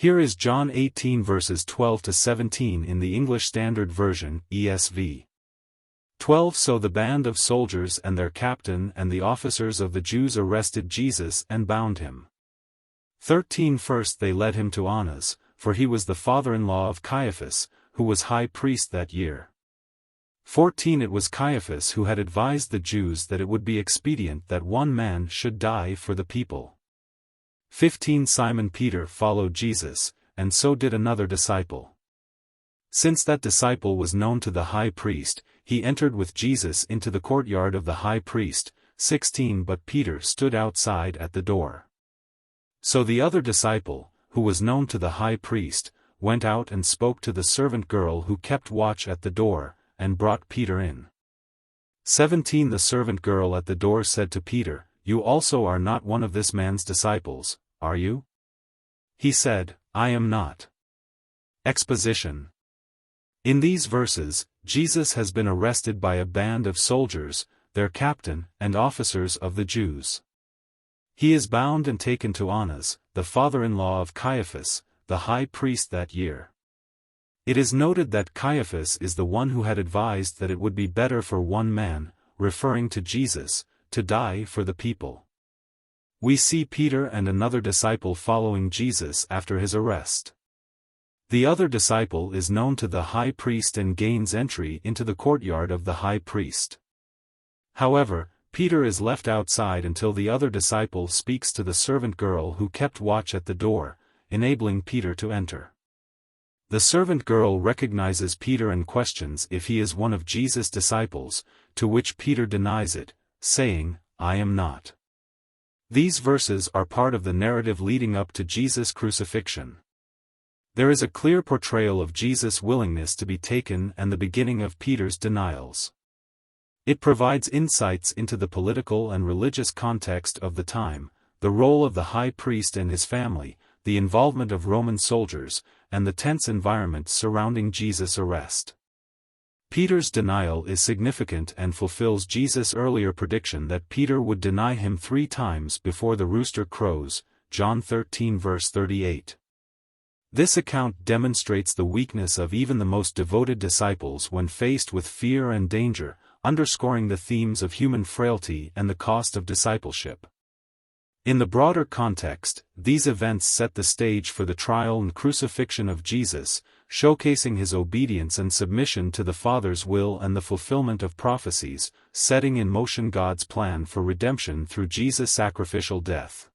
Here is John 18 verses 12 to 17 in the English Standard Version, ESV. 12 So the band of soldiers and their captain and the officers of the Jews arrested Jesus and bound him. 13 First they led him to Annas, for he was the father-in-law of Caiaphas, who was high priest that year. 14 It was Caiaphas who had advised the Jews that it would be expedient that one man should die for the people. 15 Simon Peter followed Jesus, and so did another disciple. Since that disciple was known to the high priest, he entered with Jesus into the courtyard of the high priest. 16 But Peter stood outside at the door. So the other disciple, who was known to the high priest, went out and spoke to the servant girl who kept watch at the door, and brought Peter in. 17 The servant girl at the door said to Peter, You also are not one of this man's disciples, are you? He said, I am not. Exposition. In these verses, Jesus has been arrested by a band of soldiers, their captain and officers of the Jews. He is bound and taken to Annas, the father-in-law of Caiaphas, the high priest that year. It is noted that Caiaphas is the one who had advised that it would be better for one man, referring to Jesus, to die for the people. We see Peter and another disciple following Jesus after his arrest. The other disciple is known to the high priest and gains entry into the courtyard of the high priest. However, Peter is left outside until the other disciple speaks to the servant girl who kept watch at the door, enabling Peter to enter. The servant girl recognizes Peter and questions if he is one of Jesus' disciples, to which Peter denies it, saying, I am not. These verses are part of the narrative leading up to Jesus' crucifixion. There is a clear portrayal of Jesus' willingness to be taken and the beginning of Peter's denials. It provides insights into the political and religious context of the time, the role of the high priest and his family, the involvement of Roman soldiers, and the tense environment surrounding Jesus' arrest. Peter's denial is significant and fulfills Jesus' earlier prediction that Peter would deny him 3 times before the rooster crows, John 13 verse 38. This account demonstrates the weakness of even the most devoted disciples when faced with fear and danger, underscoring the themes of human frailty and the cost of discipleship. In the broader context, these events set the stage for the trial and crucifixion of Jesus, showcasing his obedience and submission to the Father's will and the fulfillment of prophecies, setting in motion God's plan for redemption through Jesus' sacrificial death.